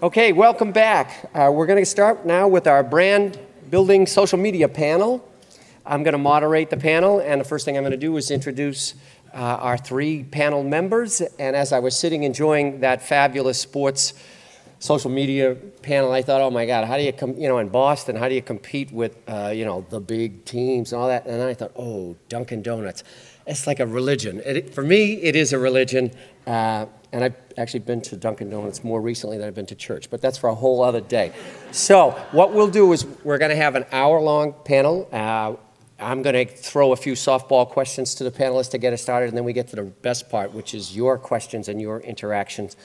Okay, welcome back. We're going to start now with our brand building social media panel. I'm going to moderate the panel, and the first thing I'm going to do is introduce our three panel members. And as I was sitting enjoying that fabulous sports social media panel, I thought, oh my God, how do you, in Boston, how do you compete with, the big teams and all that? And then I thought, oh, Dunkin' Donuts. It's like a religion. For me, it is a religion. And I've actually been to Dunkin' Donuts more recently than I've been to church, but that's for a whole other day. So what we'll do is we're going to have an hour-long panel. I'm going to throw a few softball questions to the panelists to get us started, and then we get to the best part, which is your questions and your interactions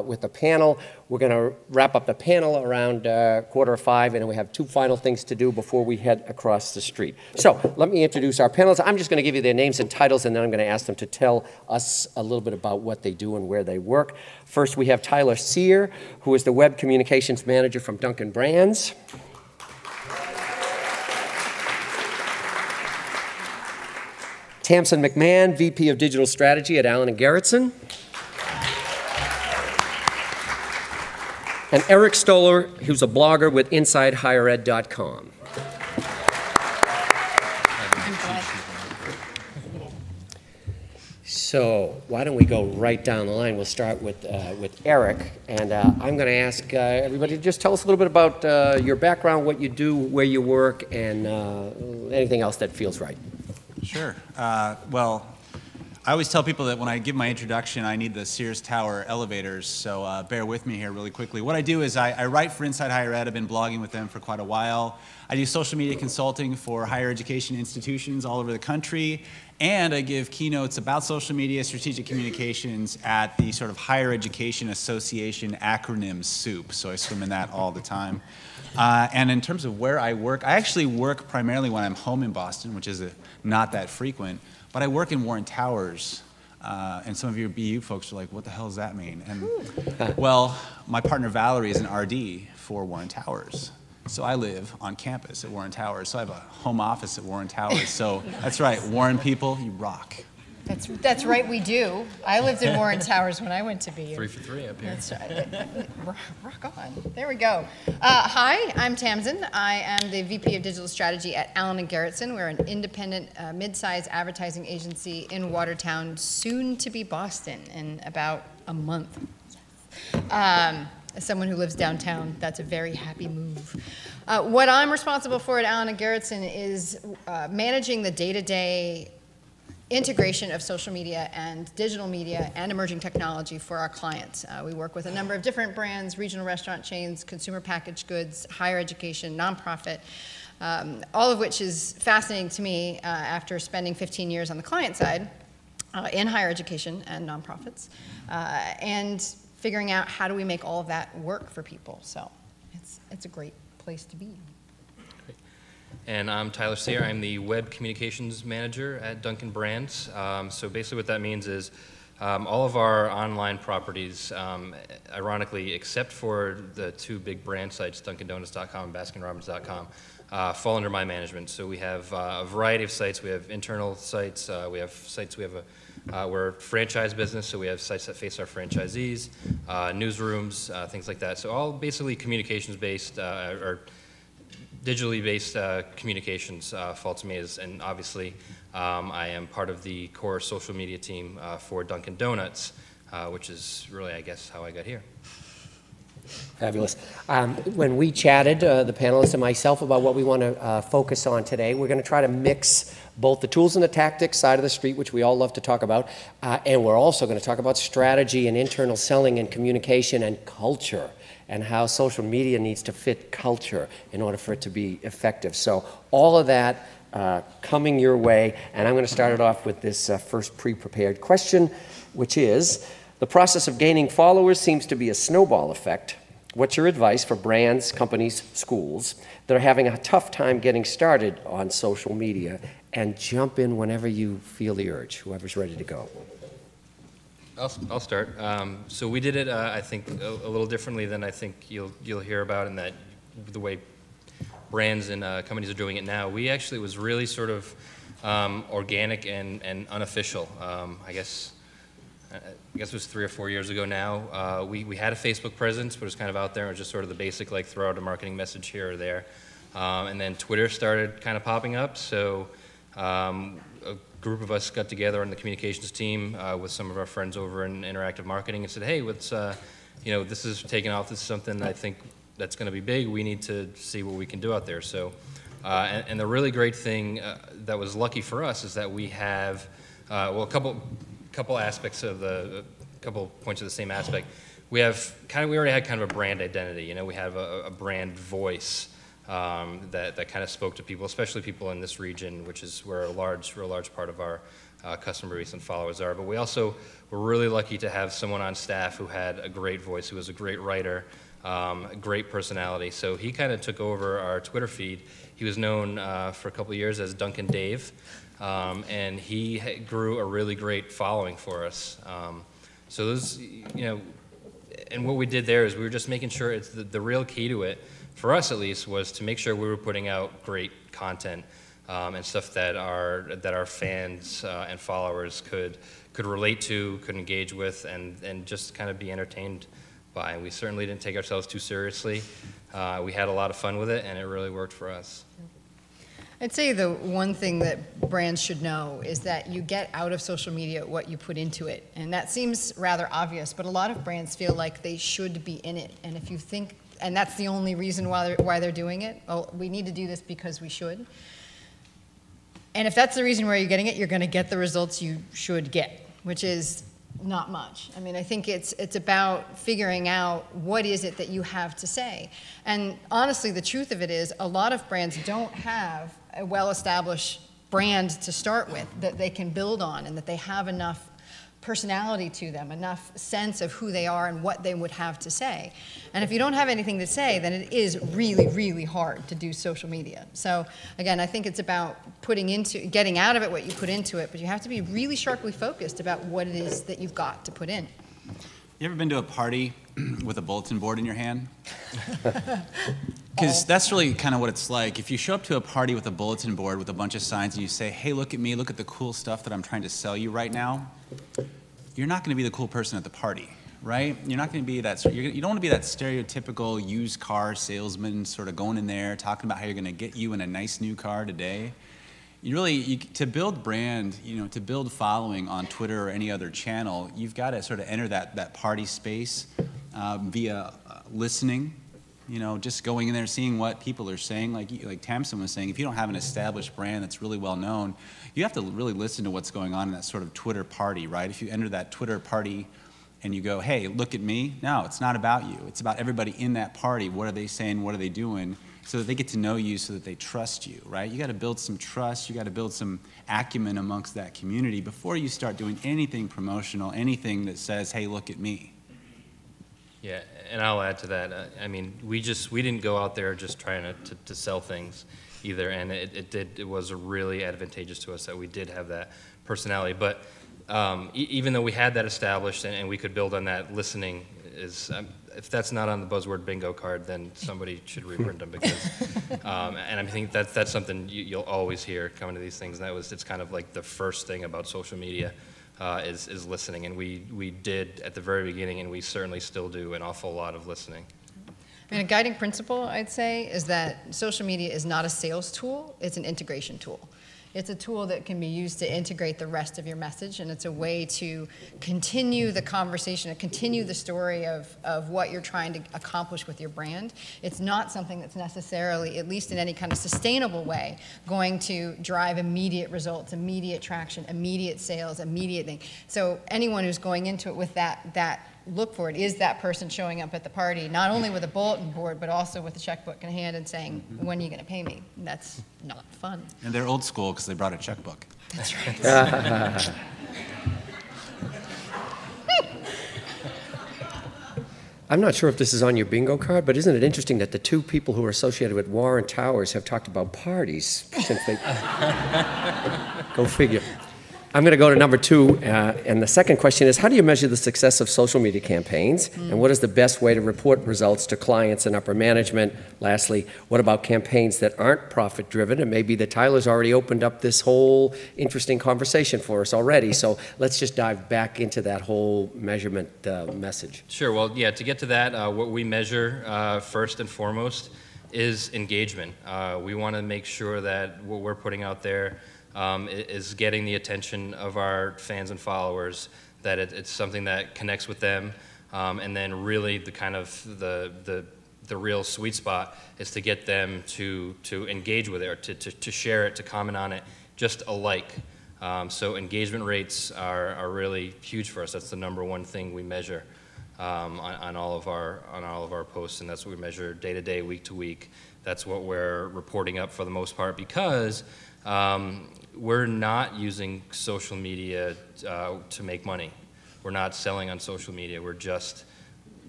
with the panel. We're going to wrap up the panel around 4:45, and we have two final things to do before we head across the street. So let me introduce our panelists. I'm just going to give you their names and titles, and then I'm going to ask them to tell us a little bit about what they do and where they work. First, we have Tyler Sear, who is the Web Communications Manager from Dunkin' Brands. Tamsen McMahon, VP of Digital Strategy at Allen & Gerritsen. And Eric Stoller, who's a blogger with InsideHigherEd.com. So why don't we go right down the line? We'll start with Eric, and I'm going to ask everybody to just tell us a little bit about your background, what you do, where you work, and anything else that feels right. Sure. Well, I always tell people that when I give my introduction, I need the Sears Tower elevators, so bear with me here really quickly. What I do is I write for Inside Higher Ed. I've been blogging with them for quite a while. I do social media consulting for higher education institutions all over the country, and I give keynotes about social media, strategic communications at the sort of Higher Education Association acronym soup, so I swim in that all the time. And in terms of where I work, I actually work primarily when I'm home in Boston, which is not that frequent, but I work in Warren Towers. And some of your BU folks are like, what the hell does that mean? And well, my partner Valerie is an RD for Warren Towers. So I live on campus at Warren Towers. So I have a home office at Warren Towers. So that's right, Warren people, you rock. That's right, we do. I lived in Warren Towers when I went to BU. 3 for 3 up here. That's right. Rock on. There we go. Hi, I'm Tamsen. I am the VP of Digital Strategy at Allen & Gerritsen. We're an independent mid-sized advertising agency in Watertown, soon to be Boston in about a month. As someone who lives downtown, that's a very happy move. What I'm responsible for at Allen & Gerritsen is managing the day-to-day integration of social media and digital media and emerging technology for our clients. We work with a number of different brands, regional restaurant chains, consumer packaged goods, higher education, nonprofit, all of which is fascinating to me after spending 15 years on the client side in higher education and nonprofits, and figuring out how do we make all of that work for people. So it's a great place to be. And I'm Tyler Sear. I'm the Web Communications Manager at Dunkin' Brands. So basically what that means is all of our online properties, ironically, except for the two big brand sites, DunkinDonuts.com and BaskinRobbins.com, fall under my management. So we have a variety of sites. We have internal sites. We have sites. We're a franchise business, so we have sites that face our franchisees, newsrooms, things like that. So all basically communications-based or digitally based communications fall to me, and obviously I am part of the core social media team for Dunkin' Donuts, which is really, I guess, how I got here. Fabulous. When we chatted, the panelists and myself, about what we want to focus on today, we're going to try to mix both the tools and the tactics side of the street, which we all love to talk about, and we're also going to talk about strategy and internal selling and communication and culture, and how social media needs to fit culture in order for it to be effective. So all of that coming your way, and I'm going to start it off with this first pre-prepared question, which is, the process of gaining followers seems to be a snowball effect. What's your advice for brands, companies, schools that are having a tough time getting started on social media? And jump in whenever you feel the urge, whoever's ready to go. I'll start. So we did it, I think, a little differently than I think you'll hear about, in that the way brands and companies are doing it now. We actually was really sort of organic and unofficial. I guess I guess it was 3 or 4 years ago now. We had a Facebook presence, but it was kind of out there. It was just sort of the basic, like, throw out a marketing message here or there. And then Twitter started kind of popping up. So a group of us got together on the communications team with some of our friends over in interactive marketing and said, hey, let's, you know, this is taking off. This is something I think that's going to be big. We need to see what we can do out there. So, and the really great thing that was lucky for us is that we have, well, a couple aspects of a couple points of the same aspect. We already had kind of a brand identity. You know, we have a brand voice that kind of spoke to people, especially people in this region, which is where a large part of our customer base and followers are. But we also were really lucky to have someone on staff who had a great voice, who was a great writer, a great personality. So he kind of took over our Twitter feed. He was known for a couple of years as Dunkin Dave, and he grew a really great following for us. So those, you know, and what we did there is we were just making sure it's the real key to it, for us at least, was to make sure we were putting out great content and stuff that our fans and followers could relate to, could engage with, and just kind of be entertained by. We certainly didn't take ourselves too seriously. We had a lot of fun with it, and it really worked for us. I'd say the one thing that brands should know is that you get out of social media what you put into it. And that seems rather obvious, but a lot of brands feel like they should be in it. And if you think, and that's the only reason why they're doing it, well, we need to do this because we should. And if that's the reason why you're getting it, you're going to get the results you should get, which is not much. I mean, I think it's about figuring out what is it that you have to say. And honestly, the truth of it is a lot of brands don't have a well-established brand to start with that they can build on, and that they have enough personality to them, enough sense of who they are and what they would have to say. And if you don't have anything to say, then it is really, really hard to do social media. So again, I think it's about getting out of it what you put into it, but you have to be really sharply focused about what it is that you've got to put in. You ever been to a party with a bulletin board in your hand? Because that's really kind of what it's like. If you show up to a party with a bulletin board with a bunch of signs and you say, hey, look at me, look at the cool stuff that I'm trying to sell you right now, you're not going to be the cool person at the party, right? You're not going to be that, you don't want to be that stereotypical used car salesman sort of going in there talking about how you're going to get you in a nice new car today. To build brand, to build following on Twitter or any other channel, you've got to sort of enter that party space via listening, just going in there, seeing what people are saying. Like Tamsen was saying, if you don't have an established brand that's really well known, you have to really listen to what's going on in that sort of Twitter party, right? If you enter that Twitter party and you go, hey, look at me, no, it's not about you. It's about everybody in that party. What are they saying? What are they doing? So that they get to know you, so that they trust you, right? You got to build some trust. You got to build some acumen amongst that community before you start doing anything promotional, anything that says, hey, look at me. Yeah, and I'll add to that. I mean, we didn't go out there just trying to sell things either, and it was really advantageous to us that we did have that personality. But even though we had that established and we could build on that, listening is, if that's not on the buzzword bingo card, then somebody should reprint them, because, and I think that's something you'll always hear coming to these things, and it's kind of like the first thing about social media is listening, and we did at the very beginning, and we certainly still do an awful lot of listening. I mean, a guiding principle, I'd say, is that social media is not a sales tool, it's an integration tool. It's a tool that can be used to integrate the rest of your message, and it's a way to continue the conversation, to continue the story of what you're trying to accomplish with your brand. It's not something that's necessarily, at least in any kind of sustainable way, going to drive immediate results, immediate traction, immediate sales, immediate thing. So anyone who's going into it with that look for it is that person showing up at the party, not only with a bulletin board, but also with a checkbook in hand and saying, when are you going to pay me? And that's not fun. And they're old school because they brought a checkbook. That's right. I'm not sure if this is on your bingo card, but isn't it interesting that the two people who are associated with Warren Towers have talked about parties since they... Go figure. I'm going to go to number 2, and the second question is, how do you measure the success of social media campaigns, and what is the best way to report results to clients and upper management? Lastly, what about campaigns that aren't profit-driven? And maybe that Tyler's already opened up this whole interesting conversation for us already, so let's just dive back into that whole measurement message. Sure. Well, yeah, to get to that, what we measure first and foremost is engagement. We want to make sure that what we're putting out there is getting the attention of our fans and followers, that it's something that connects with them, and then really the kind of the real sweet spot is to get them to engage with it, or to share it, to comment on it, just a like. So engagement rates are really huge for us. That's the #1 thing we measure on all of our posts, and that's what we measure day to day, week to week. That's what we're reporting up for the most part, because we're not using social media to make money. We're not selling on social media. We're just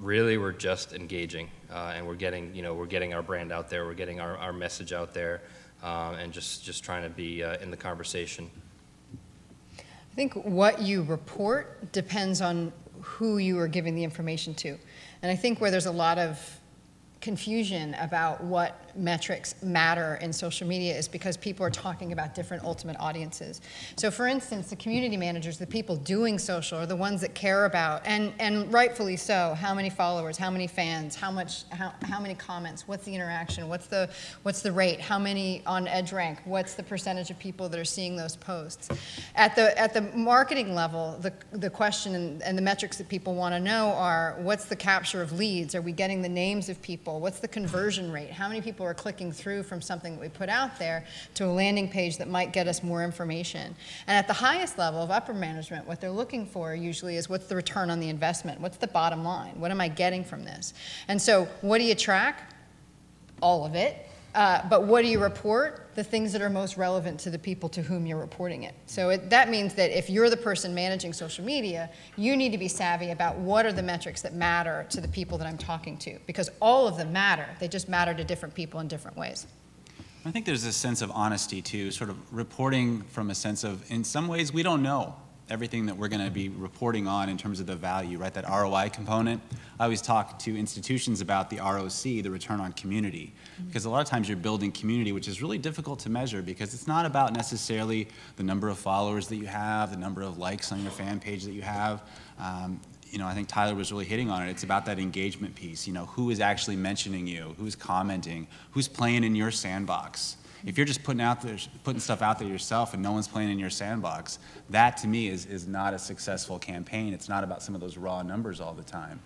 engaging, and we're getting our brand out there. We're getting our message out there, and just trying to be in the conversation. I think what you report depends on who you are giving the information to. And I think where there's a lot of confusion about what metrics matter in social media is because people are talking about different ultimate audiences. So for instance, the community managers, the people doing social, are the ones that care about, and rightfully so, how many followers, how many fans, how many comments, what's the interaction, what's the rate, how many on EdgeRank, what's the percentage of people that are seeing those posts. At the marketing level, the question and the metrics that people want to know are, what's the capture of leads? Are we getting the names of people? What's the conversion rate? How many people are clicking through from something that we put out there to a landing page that might get us more information? And at the highest level of upper management, what they're looking for usually is, what's the return on the investment? What's the bottom line? What am I getting from this? And so what do you track? All of it. But what do you report? The things that are most relevant to the people to whom you're reporting it. So that means that if you're the person managing social media, you need to be savvy about what are the metrics that matter to the people that I'm talking to, because all of them matter. They just matter to different people in different ways. I think there's a sense of honesty too, sort of reporting from a sense of, in some ways, we don't know everything that we're going to be reporting on in terms of the value, right? That ROI component. I always talk to institutions about the ROC, the return on community, because a lot of times you're building community, which is really difficult to measure, because it's not about necessarily the number of followers that you have, the number of likes on your fan page that you have. You know, I think Tyler was really hitting on it. It's about that engagement piece. You know, who is actually mentioning you, who's commenting, who's playing in your sandbox. If you're just putting stuff out there yourself and no one's playing in your sandbox, that to me is not a successful campaign. It's not about some of those raw numbers all the time.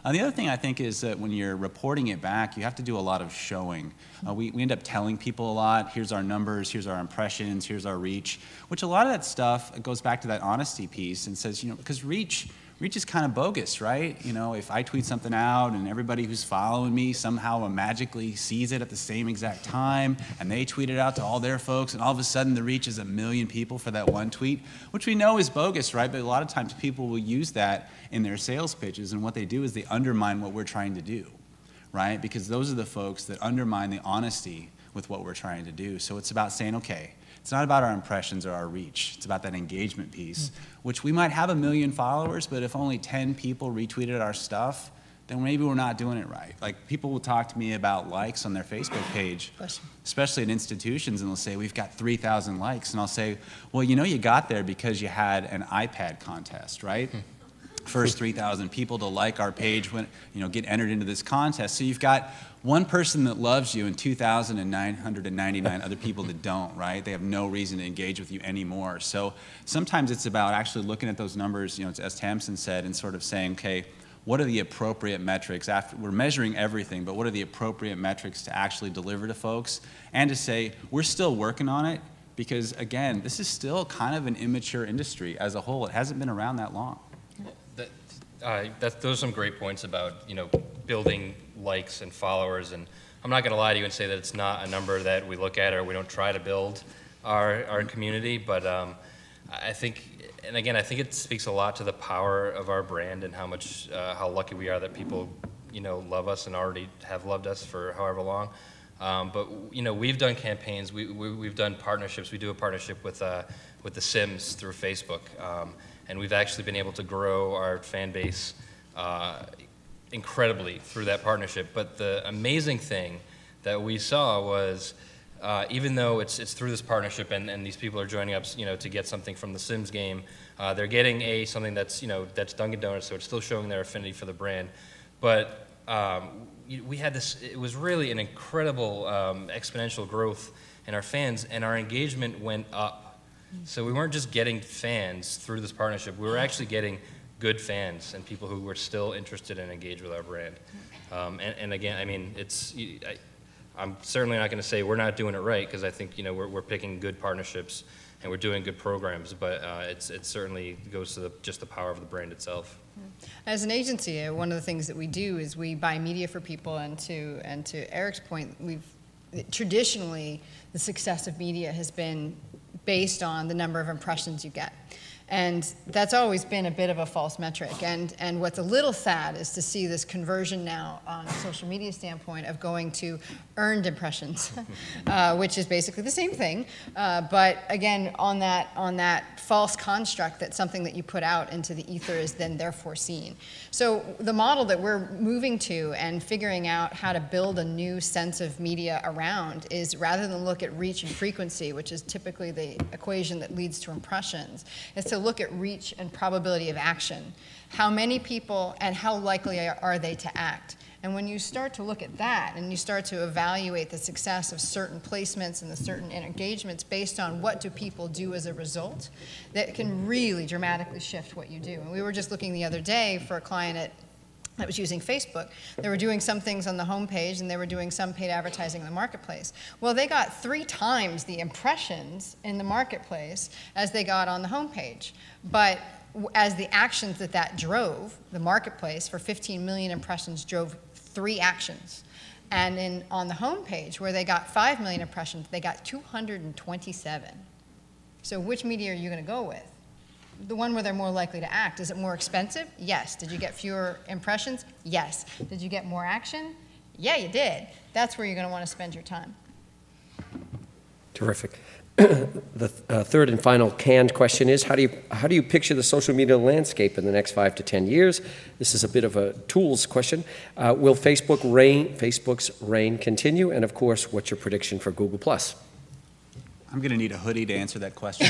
The other thing I think is that when you're reporting it back, you have to do a lot of showing. We end up telling people a lot, here's our numbers, here's our impressions, here's our reach, which a lot of that stuff goes back to that honesty piece and says, you know, because reach is kind of bogus, right? You know, if I tweet something out and everybody who's following me somehow magically sees it at the same exact time, and they tweet it out to all their folks, and all of a sudden the reach is 1 million people for that one tweet, which we know is bogus, right? But a lot of times people will use that in their sales pitches, and what they do is they undermine what we're trying to do, right? Because those are the folks that undermine the honesty with what we're trying to do. So it's about saying, okay, it's not about our impressions or our reach. It's about that engagement piece, which we might have 1 million followers, but if only 10 people retweeted our stuff, then maybe we're not doing it right. Like, people will talk to me about likes on their Facebook page, especially at institutions, and they'll say, we've got 3,000 likes. And I'll say, well, you know, you got there because you had an iPad contest, right? First 3,000 people to like our page, when, you know, get entered into this contest. So you've got one person that loves you and 2,999 other people that don't, right? They have no reason to engage with you anymore. So sometimes it's about actually looking at those numbers, you know, as Tamsen said, and sort of saying, okay, what are the appropriate metrics? After we're measuring everything, but what are the appropriate metrics to actually deliver to folks? And to say, we're still working on it, because again, this is still kind of an immature industry as a whole. It hasn't been around that long. Those are some great points about, you know, building likes and followers, and I'm not going to lie to you and say that it's not a number that we look at or we don't try to build our community, but I think, and again, I think it speaks a lot to the power of our brand and how much, how lucky we are that people, you know, love us and already have loved us for however long. But you know, we've done campaigns, we've done partnerships. We do a partnership with with The Sims through Facebook. And we've actually been able to grow our fan base incredibly through that partnership. But the amazing thing that we saw was, even though it's through this partnership and these people are joining up, to get something from the Sims game, they're getting something that's that's Dunkin' Donuts, so it's still showing their affinity for the brand. But we had this. It was really an incredible exponential growth in our fans, and our engagement went up. So we weren't just getting fans through this partnership. We were actually getting good fans and people who were still interested and engaged with our brand. And again, I mean, I'm certainly not going to say we're not doing it right, because I think we're picking good partnerships and we're doing good programs, but it certainly goes to just the power of the brand itself. As an agency, one of the things that we do is we buy media for people, and to Eric's point, traditionally the success of media has been based on the number of impressions you get. And that's always been a bit of a false metric. And what's a little sad is to see this conversion now on a social media standpoint of going to earned impressions, which is basically the same thing. But again, on that false construct that something that you put out into the ether is then therefore seen. So the model that we're moving to and figuring out how to build a new sense of media around is, rather than look at reach and frequency, which is typically the equation that leads to impressions, is to look at reach and probability of action. How many people and how likely are they to act? And when you start to look at that and you start to evaluate the success of certain placements and the certain engagements based on what do people do as a result, that can really dramatically shift what you do. And we were just looking the other day for a client that was using Facebook. They were doing some things on the homepage and they were doing some paid advertising in the marketplace. Well, they got 3 times the impressions in the marketplace as they got on the homepage. But as the actions that drove, the marketplace for 15 million impressions drove 3 actions. And on the homepage, where they got 5 million impressions, they got 227. So which media are you going to go with? The one where they're more likely to act. Is it more expensive? Yes. Did you get fewer impressions? Yes. Did you get more action? Yeah, you did. That's where you're going to want to spend your time. Terrific. The third and final canned question is, how do you picture the social media landscape in the next 5 to 10 years? This is a bit of a tools question. Will Facebook's reign continue? And of course, what's your prediction for Google+? I'm going to need a hoodie to answer that question.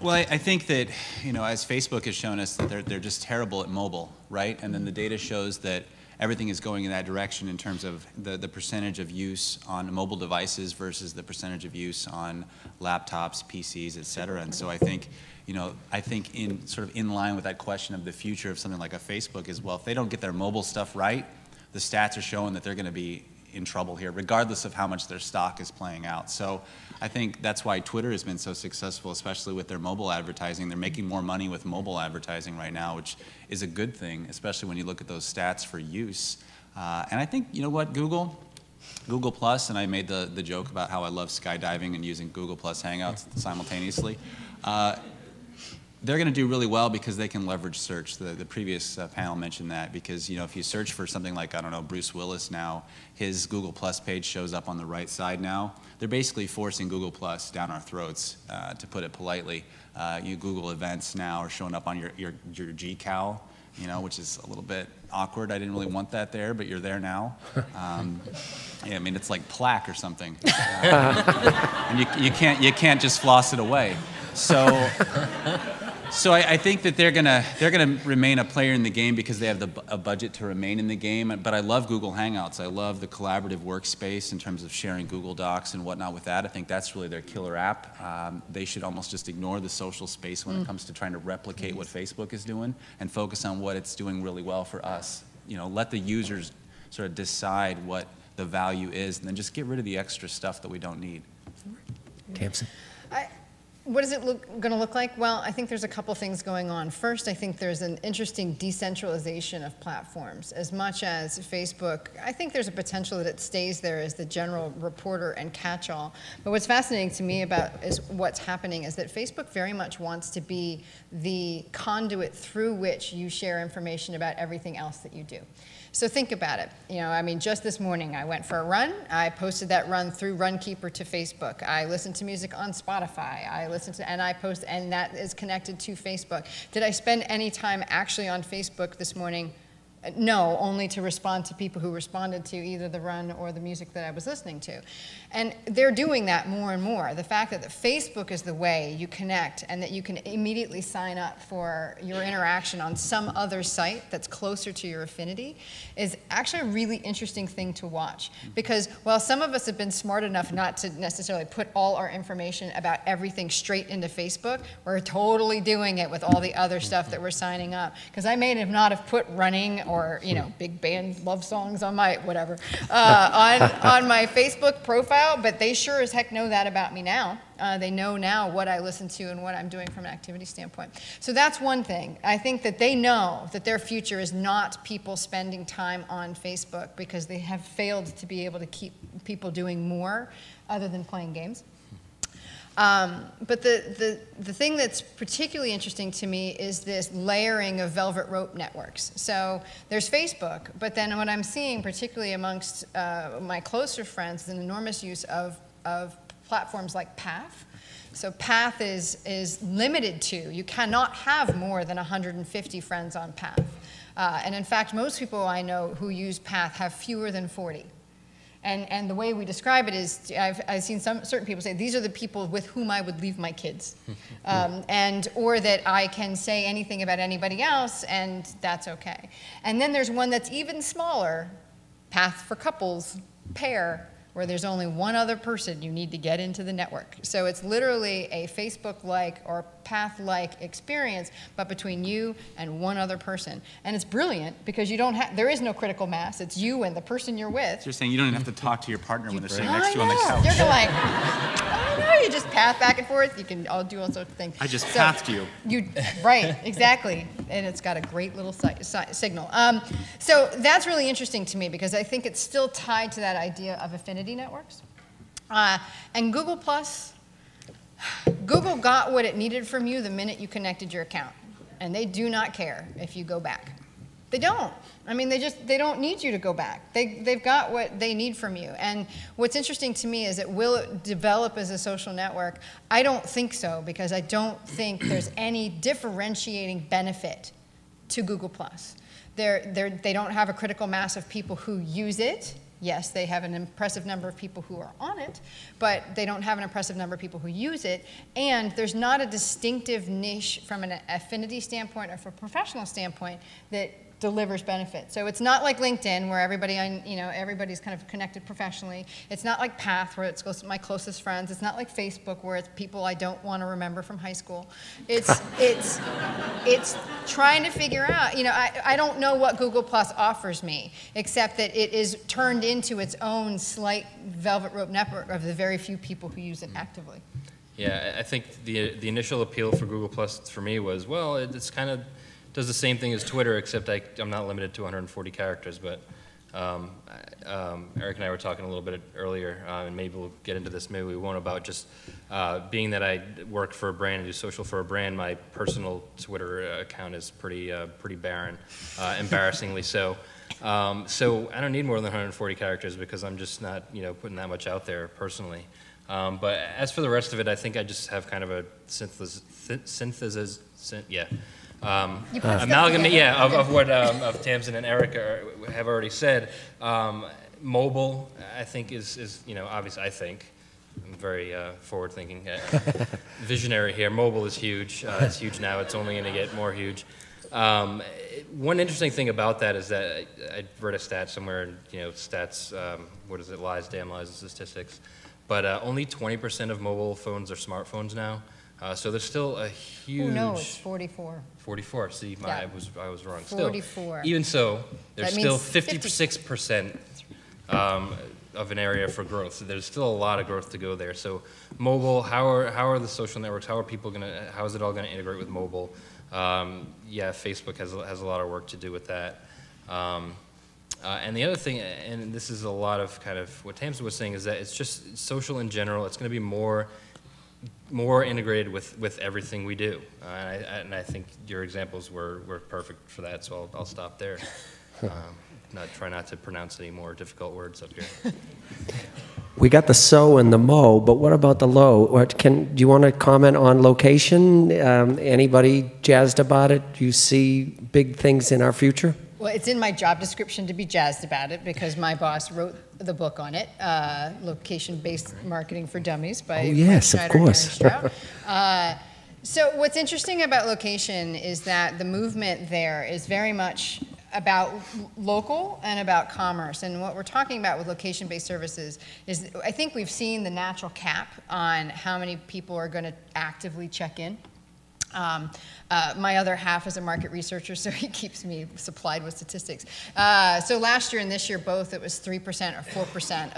Well, I think that, as Facebook has shown us, that they're just terrible at mobile, right? And then the data shows that everything is going in that direction in terms of the percentage of use on mobile devices versus the percentage of use on laptops, PCs, et cetera. And so I think, in line with that question of the future of something like a Facebook is, well, if they don't get their mobile stuff right, the stats are showing that they're going to be in trouble here, regardless of how much their stock is playing out. So I think that's why Twitter has been so successful, especially with their mobile advertising. They're making more money with mobile advertising right now, which is a good thing, especially when you look at those stats for use. And I think, Google Plus, and I made the joke about how I love skydiving and using Google Plus Hangouts simultaneously. They're going to do really well because they can leverage search. The previous panel mentioned that, because if you search for something like, I don't know, Bruce Willis now, his Google Plus page shows up on the right side now. They're basically forcing Google Plus down our throats, to put it politely. You Google events now are showing up on your GCal, which is a little bit awkward. I didn't really want that there, but you're there now. Yeah, I mean, it's like plaque or something, and you can't just floss it away. So I think that they're gonna remain a player in the game because they have a budget to remain in the game. But I love Google Hangouts. I love the collaborative workspace in terms of sharing Google Docs and whatnot with that. I think that's really their killer app. They should almost just ignore the social space when it comes to trying to replicate what Facebook is doing and focus on what it's doing really well for us. Let the users sort of decide what the value is, and then just get rid of the extra stuff that we don't need. Tamsen. What is it going to look like? Well, I think there's a couple things going on. First, I think there's an interesting decentralization of platforms. As much as Facebook, I think there's a potential that it stays there as the general reporter and catch-all. But what's fascinating to me about is what's happening is that Facebook very much wants to be the conduit through which you share information about everything else that you do. So think about it. You know, I mean, just this morning I went for a run. I posted that run through Runkeeper to Facebook. I listened to music on Spotify. And I post, and that is connected to Facebook. Did I spend any time actually on Facebook this morning? No, only to respond to people who responded to either the run or the music that I was listening to. And they're doing that more and more. The fact that Facebook is the way you connect and that you can immediately sign up for your interaction on some other site that's closer to your affinity is actually a really interesting thing to watch. Because while some of us have been smart enough not to necessarily put all our information about everything straight into Facebook, we're totally doing it with all the other stuff that we're signing up. Because I may not have put running or, you know, big band love songs on my whatever on my Facebook profile, but they sure as heck know that about me now. They know now what I listen to and what I'm doing from an activity standpoint. So that's one thing. I think that they know that their future is not people spending time on Facebook because they have failed to be able to keep people doing more other than playing games. But the thing that's particularly interesting to me is this layering of velvet rope networks. So there's Facebook, but then what I'm seeing, particularly amongst my closer friends, is an enormous use of platforms like Path. So Path is limited to, you cannot have more than 150 friends on Path. And in fact, most people I know who use Path have fewer than 40. And the way we describe it is, I've seen certain people say, these are the people with whom I would leave my kids. Or that I can say anything about anybody else, and that's okay. And then there's one that's even smaller, Path for Couples, Pair, where there's only one other person you need to get into the network. So it's literally a Facebook-like or Path-like experience, but between you and one other person. And it's brilliant because you don't have, there is no critical mass. It's you and the person you're with. So you're saying you don't even have to talk to your partner when they're sitting next to you on the couch. You're like, I know, you just path back and forth. You can all do all sorts of things. I just pathed you. Right, exactly. And it's got a great little signal. So that's really interesting to me because I think it's still tied to that idea of affinity networks. And Google Plus, Google got what it needed from you the minute you connected your account. And they do not care if you go back. They don't. I mean, they don't need you to go back. They've got what they need from you. And what's interesting to me is that will it develop as a social network? I don't think so, because I don't think there's any differentiating benefit to Google Plus. They don't have a critical mass of people who use it. Yes, they have an impressive number of people who are on it, but they don't have an impressive number of people who use it. And there's not a distinctive niche from an affinity standpoint or from a professional standpoint that delivers benefit. So it's not like LinkedIn where everybody's kind of connected professionally. It's not like Path where it's my closest friends. It's not like Facebook where it's people I don't want to remember from high school. It's trying to figure out, I don't know what Google Plus offers me, except that it is turned into its own slight velvet rope network of the very few people who use it actively. Yeah, I think the initial appeal for Google Plus for me was, well, it's kind of does the same thing as Twitter, except I'm not limited to 140 characters. But Eric and I were talking a little bit earlier, and maybe we'll get into this, maybe we won't, about just being that I work for a brand and do social for a brand, my personal Twitter account is pretty barren, embarrassingly so. So I don't need more than 140 characters because I'm just not putting that much out there personally. But as for the rest of it, I think I just have kind of a amalgamate, of what of Tamsen and Eric have already said. Mobile, I think, is obviously, I think, I'm very forward-thinking, visionary here. Mobile is huge. It's huge now. It's only going to get more huge. One interesting thing about that is that I read a stat somewhere, stats, what is it, lies, damn lies, and statistics. But only 20% of mobile phones are smartphones now. So there's still a huge... Oh, no, it's 44. 44. See, I was wrong. 44. Still, even so, there's still 56% of an area for growth. So there's still a lot of growth to go there. So mobile, how are the social networks? How is it all gonna integrate with mobile? Yeah, Facebook has a lot of work to do with that. And the other thing, and this is a lot of kind of what Tamsen was saying, is that it's just social in general. It's going to be more integrated with everything we do. And I think your examples were perfect for that. So I'll stop there. Try not to pronounce any more difficult words up here. We got the so and the mo, but what about the lo? Do you want to comment on location? Anybody jazzed about it? Do you see big things in our future? Well, it's in my job description to be jazzed about it because my boss wrote the book on it, Location-Based Marketing for Dummies by yes, Mike of Schneider course. and Aaron Strout. So what's interesting about location is that the movement there is very much about local and about commerce. And what we're talking about with location-based services is, I think we've seen the natural cap on how many people are going to actively check in. My other half is a market researcher, so he keeps me supplied with statistics. So last year and this year both, it was 3% or 4%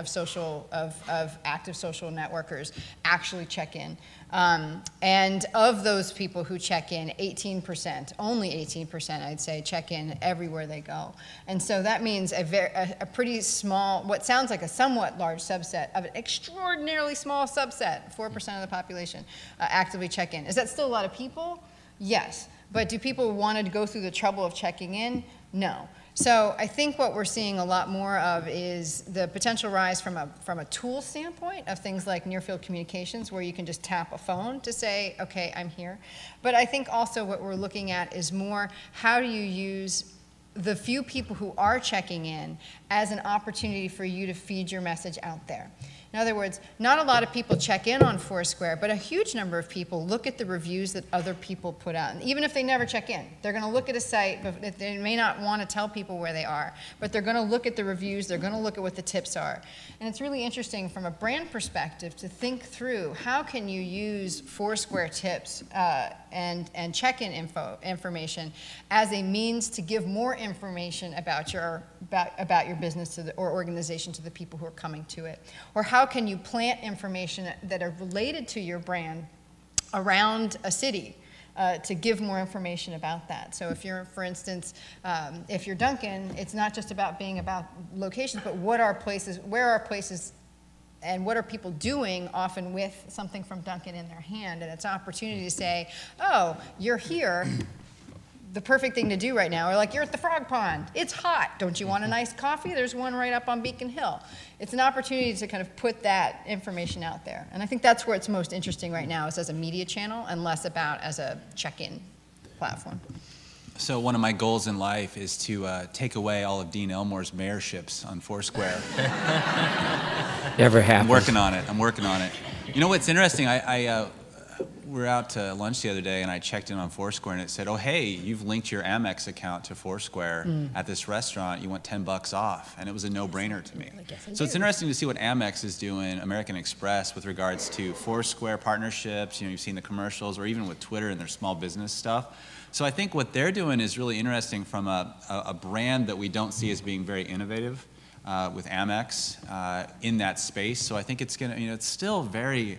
of active social networkers actually check in. And of those people who check in, 18%, only 18%, I'd say, check in everywhere they go. And so that means a pretty small, what sounds like a somewhat large subset of an extraordinarily small subset, 4% of the population, actively check in. Is that still a lot of people? Yes. But do people want to go through the trouble of checking in? No. So I think what we're seeing a lot more of is the potential rise from a tool standpoint of things like near-field communications, where you can just tap a phone to say, okay, I'm here. But I think also what we're looking at is more, how do you use the few people who are checking in as an opportunity for you to feed your message out there. In other words, not a lot of people check in on Foursquare, but a huge number of people look at the reviews that other people put out. And even if they never check in, they're going to look at a site, but they may not want to tell people where they are, but they're going to look at the reviews, they're going to look at what the tips are. And it's really interesting from a brand perspective to think through, how can you use Foursquare tips and check-in information as a means to give more information about your business to or organization to the people who are coming to it? Or how can you plant information that are related to your brand around a city to give more information about that? So if you're, for instance, if you're Dunkin, it's not just about being about locations, but what are places, where are places, and what are people doing, often with something from Dunkin in their hand? And it's an opportunity to say, oh, you're here. The perfect thing to do right now, or like, you're at the frog pond, it's hot, don't you want a nice coffee? There's one right up on Beacon Hill. It's an opportunity to kind of put that information out there. And I think that's where it's most interesting right now, is as a media channel and less about as a check-in platform. So one of my goals in life is to take away all of Dean Elmore's mayorships on Foursquare. Never happened. I'm working on it. I'm working on it. You know what's interesting? We were out to lunch the other day, and I checked in on Foursquare, and it said, oh, hey, you've linked your Amex account to Foursquare at this restaurant. You want $10 off. And it was a no-brainer to me. So it's interesting to see what Amex is doing, American Express, with regards to Foursquare partnerships. You know, you've seen the commercials, or even with Twitter and their small business stuff. So I think what they're doing is really interesting from a brand that we don't see as being very innovative with Amex in that space. So I think it's going to, you know, it's still very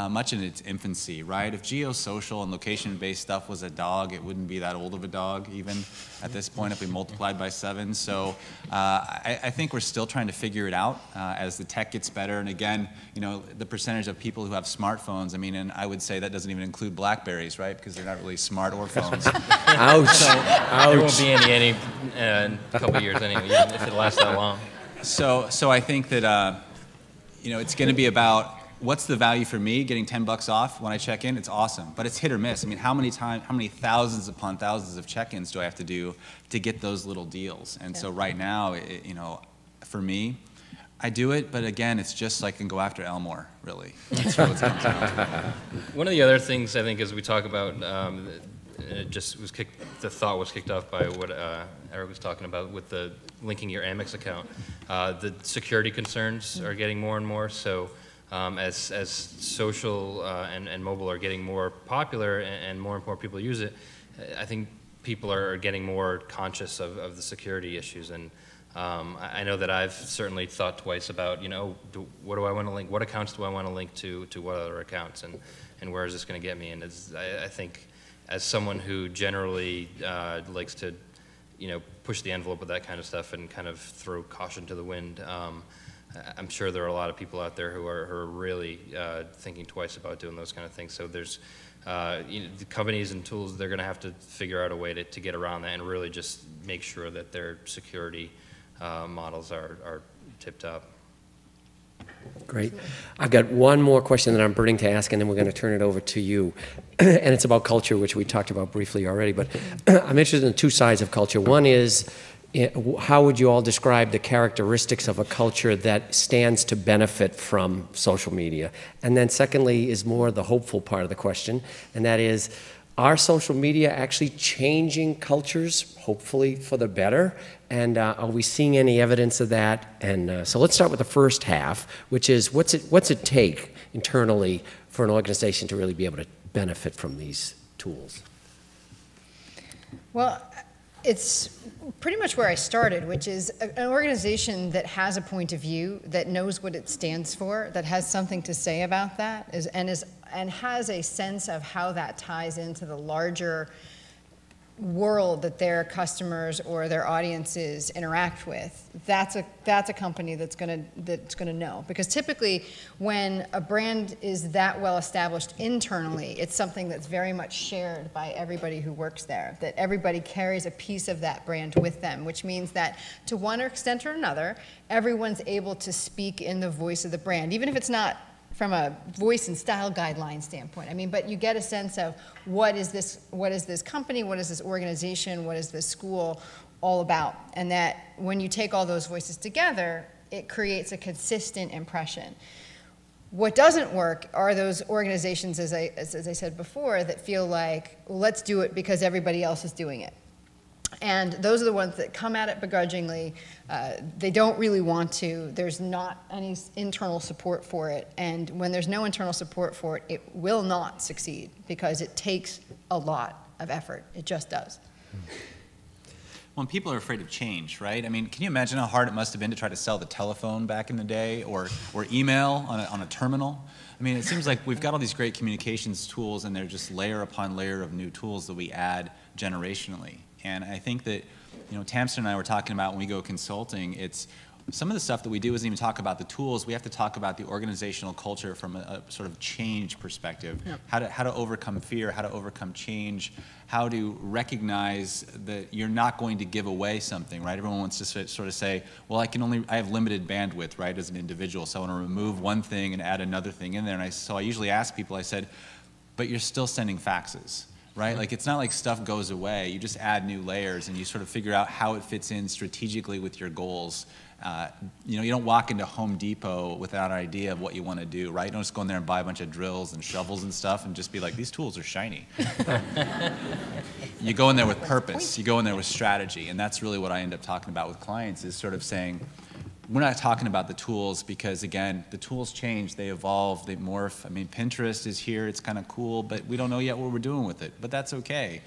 much in its infancy, right? If geosocial and location-based stuff was a dog, it wouldn't be that old of a dog, even at this point, if we multiplied by 7. So I think we're still trying to figure it out as the tech gets better. And again, you know, the percentage of people who have smartphones, I mean, and I would say that doesn't even include BlackBerries, right? Because they're not really smart or phones. Ouch. So, There won't be any in a couple of years anyway, even if it lasts that long. So I think that, you know, it's going to be about, what's the value for me getting $10 off when I check in? It's awesome, but it's hit or miss. I mean, how many thousands upon thousands of check-ins do I have to do to get those little deals? And so right now, you know, for me, I do it, but again, it's just so I can go after Elmore, really. That's what it's comes down to. One of the other things I think as we talk about, it just was the thought was kicked off by what Eric was talking about with the linking your Amex account. The security concerns are getting more and more. So as social and mobile are getting more popular and more people use it, I think people are getting more conscious of the security issues. And I know that I've certainly thought twice about, what do I want to link? What accounts do I want to link to what other accounts? And where is this going to get me? And I think as someone who generally likes to, push the envelope with that kind of stuff and kind of throw caution to the wind, I'm sure there are a lot of people out there who are really thinking twice about doing those kind of things. So there's the companies and tools, they're going to have to figure out a way to get around that and really just make sure that their security models are tipped up. Great. I've got one more question that I'm burning to ask, and then we're going to turn it over to you. And it's about culture, which we talked about briefly already. But I'm interested in two sides of culture. One is, how would you all describe the characteristics of a culture that stands to benefit from social media? And then secondly is more the hopeful part of the question, and that is, are social media actually changing cultures, hopefully for the better? And are we seeing any evidence of that? And so let's start with the first half, which is, what's it take internally for an organization to really be able to benefit from these tools? Well, it's pretty much where I started, which is an organization that has a point of view, that knows what it stands for, that has something to say about that, and has a sense of how that ties into the larger world that their customers or their audiences interact with. That's a company that's gonna know, because typically when a brand is that well established internally, it's something that's very much shared by everybody who works there, that everybody carries a piece of that brand with them, which means that to one extent or another, everyone's able to speak in the voice of the brand, even if it's not from a voice and style guideline standpoint. I mean, but you get a sense of what is this company, what is this organization, what is this school all about? And that when you take all those voices together, it creates a consistent impression. What doesn't work are those organizations, as I said before, that feel like, well, let's do it because everybody else is doing it. And those are the ones that come at it begrudgingly. They don't really want to. There's not any internal support for it. And when there's no internal support for it, it will not succeed because it takes a lot of effort. It just does. When people are afraid of change, right? I mean, can you imagine how hard it must have been to try to sell the telephone back in the day, or email on a terminal? I mean, it seems like we've got all these great communications tools, and they're just layer upon layer of new tools that we add generationally. And I think that, Tamsen and I were talking about when we go consulting, it's some of the stuff that we do isn't even talk about the tools. We have to talk about the organizational culture from a sort of change perspective. Yep. How to overcome fear, how to overcome change, how to recognize that you're not going to give away something, right? Everyone wants to sort of say, well, I have limited bandwidth, right, as an individual, so I want to remove one thing and add another thing in there. And so I usually ask people, I said, but you're still sending faxes. Right? Like, it's not like stuff goes away. You just add new layers and you sort of figure out how it fits in strategically with your goals. You don't walk into Home Depot without an idea of what you want to do, right? You don't just go in there and buy a bunch of drills and shovels and stuff and just be like, these tools are shiny. You go in there with purpose. You go in there with strategy. And that's really what I end up talking about with clients, is sort of saying, we're not talking about the tools because, again, the tools change, they evolve, they morph. I mean, Pinterest is here, it's kind of cool, but we don't know yet what we're doing with it. But that's okay.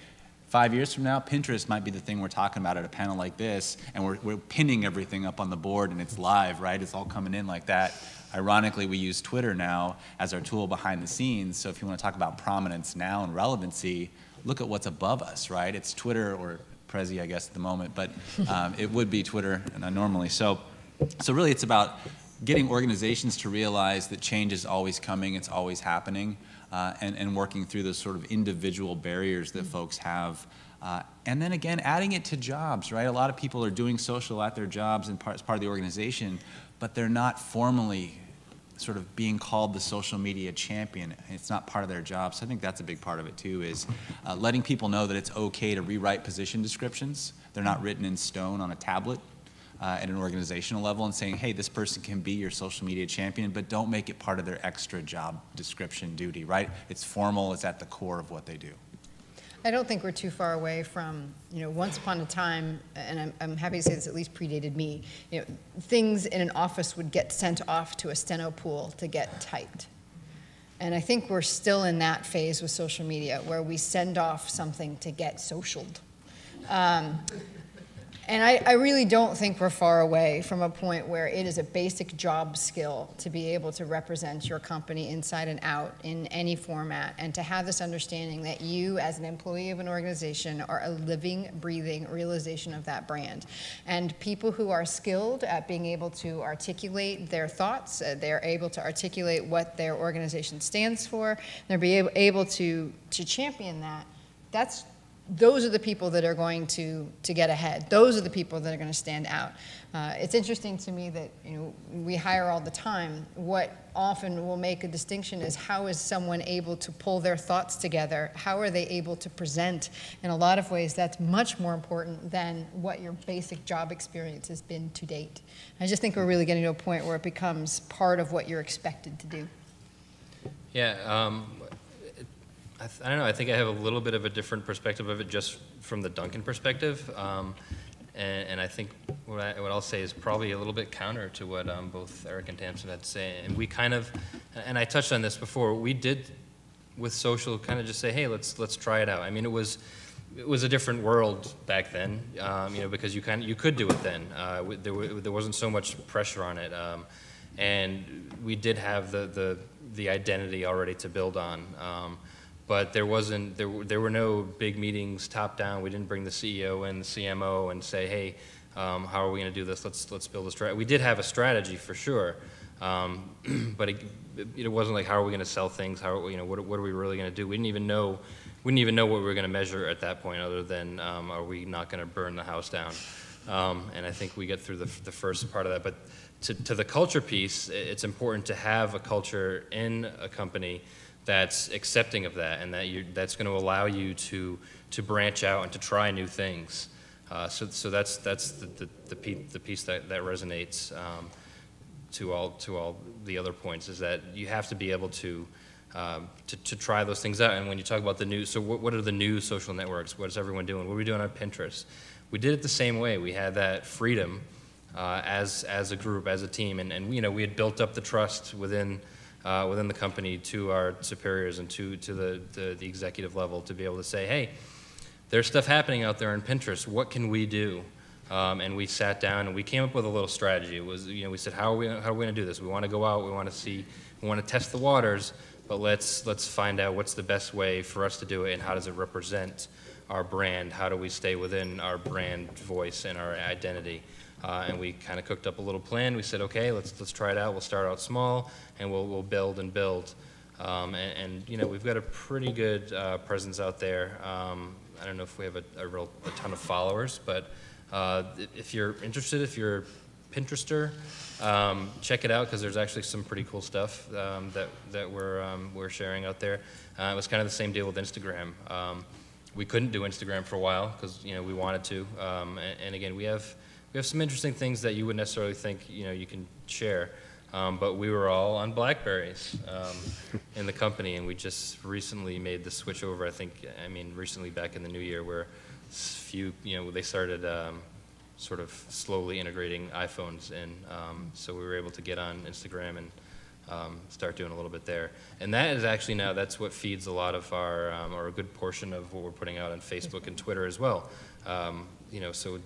5 years from now, Pinterest might be the thing we're talking about at a panel like this, and we're pinning everything up on the board and it's live, right? It's all coming in like that. Ironically, we use Twitter now as our tool behind the scenes, so if you want to talk about prominence now and relevancy, look at what's above us, right? It's Twitter, or Prezi, I guess, at the moment, but it would be Twitter normally. So really it's about getting organizations to realize that change is always coming, it's always happening, and working through those sort of individual barriers that folks have. And then again, adding it to jobs, right? A lot of people are doing social at their jobs and as part of the organization, but they're not formally sort of being called the social media champion. It's not part of their job. So I think that's a big part of it too, is letting people know that it's okay to rewrite position descriptions. They're not written in stone on a tablet. At an organizational level, and saying, hey, this person can be your social media champion, but don't make it part of their extra job description duty, right? It's formal, it's at the core of what they do. I don't think we're too far away from, once upon a time, and I'm happy to say this at least predated me, things in an office would get sent off to a steno pool to get typed. And I think we're still in that phase with social media, where we send off something to get socialed. And I really don't think we're far away from a point where it is a basic job skill to be able to represent your company inside and out in any format, and to have this understanding that you as an employee of an organization are a living, breathing realization of that brand. And people who are skilled at being able to articulate their thoughts, they're able to articulate what their organization stands for, they're able to champion that, those are the people that are going to get ahead. Those are the people that are going to stand out. It's interesting to me that we hire all the time. What often will make a distinction is how is someone able to pull their thoughts together? How are they able to present? In a lot of ways, that's much more important than what your basic job experience has been to date. I just think we're really getting to a point where it becomes part of what you're expected to do. Yeah. I don't know, I think I have a little bit of a different perspective of it just from the Dunkin perspective. And I think what I'll say is probably a little bit counter to what both Eric and Tamsen had to say. And we kind of, and I touched on this before, we did with social kind of just say, hey, let's try it out. I mean, it was a different world back then, because you could do it then. There wasn't so much pressure on it. And we did have the identity already to build on. But there were no big meetings top down. We didn't bring the CEO and the CMO and say, hey, how are we going to do this? Let's build a strategy. We did have a strategy for sure, but it wasn't like, how are we going to sell things? What are we really going to do? We didn't even know what we were going to measure at that point, other than are we not going to burn the house down? And I think we get through the first part of that. But to the culture piece, it's important to have a culture in a company that's accepting of that, and that's going to allow you to branch out and to try new things. So that's the piece that resonates to all the other points, is that you have to be able to try those things out. And when you talk about the new, so what are the new social networks? What is everyone doing? What are we doing on Pinterest? We did it the same way. We had that freedom as a group, as a team, and we had built up the trust within the company to our superiors and to the executive level to be able to say, hey, there's stuff happening out there on Pinterest. What can we do? And we sat down and we came up with a little strategy. It was, we said, how are we going to do this? We want to go out. We want to see. We want to test the waters. But let's find out what's the best way for us to do it, and how does it represent our brand? How do we stay within our brand voice and our identity? And we kind of cooked up a little plan. We said, okay, let's try it out. We'll start out small, and we'll build and build. And we've got a pretty good presence out there. I don't know if we have a ton of followers, but if you're interested, if you're a Pinterester, check it out, because there's actually some pretty cool stuff that we're sharing out there. It was kind of the same deal with Instagram. We couldn't do Instagram for a while because we wanted to, and again, we have some interesting things that you wouldn't necessarily think you can share, but we were all on BlackBerries in the company, and we just recently made the switch over. I mean recently, back in the new year, where they started sort of slowly integrating iPhones in, so we were able to get on Instagram and start doing a little bit there. And that is actually now, that's what feeds a lot of our, or a good portion of what we're putting out on Facebook and Twitter as well. So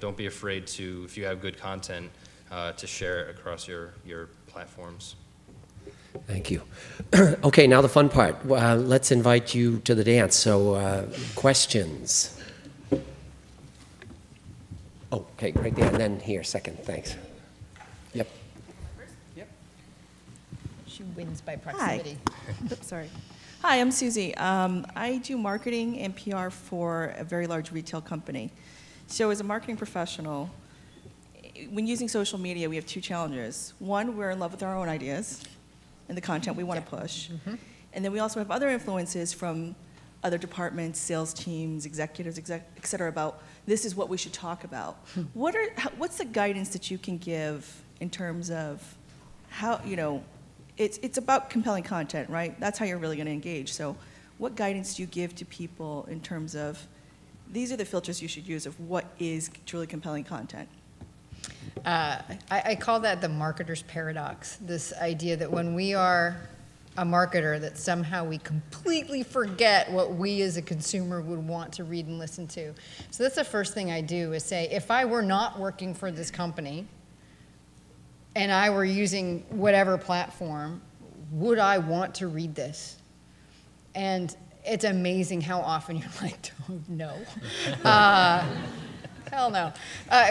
don't be afraid to, if you have good content, to share it across your platforms. Thank you. Okay, now the fun part. Let's invite you to the dance. So questions? Oh, okay, right there, and then here, second, thanks. Yep. Yep. She wins by proximity. Hi. Oops, sorry. Hi, I'm Susie. I do marketing and PR for a very large retail company. So as a marketing professional, when using social media, we have two challenges. One, we're in love with our own ideas and the content we want to push. Mm-hmm. And then we also have other influences from other departments, sales teams, executives, et cetera, about this is what we should talk about. What's the guidance that you can give in terms of how, it's about compelling content, right? That's how you're really going to engage. So what guidance do you give to people in terms of these are the filters you should use of what is truly compelling content? I call that the marketer's paradox, this idea that when we are a marketer that somehow we completely forget what we as a consumer would want to read and listen to. So that's the first thing I do is say, if I were not working for this company and I were using whatever platform, would I want to read this? And it's amazing how often you're like, oh, no. Hell no.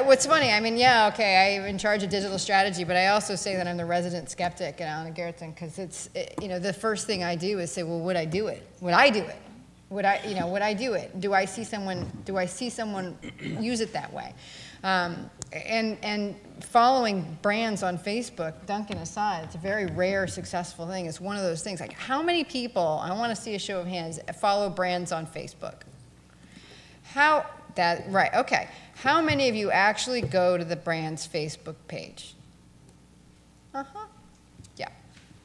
What's funny, I mean, yeah, okay, I'm in charge of digital strategy, but I also say that I'm the resident skeptic at Allen & Gerritsen, because you know, the first thing I do is say, well, would I do it? Would I do it? Would I do it? Do I see someone use it that way? And following brands on Facebook, Dunkin aside, it's a very rare successful thing. It's one of those things, like how many people, I want to see a show of hands, follow brands on Facebook? Right, okay. How many of you actually go to the brand's Facebook page? Uh-huh. Yeah.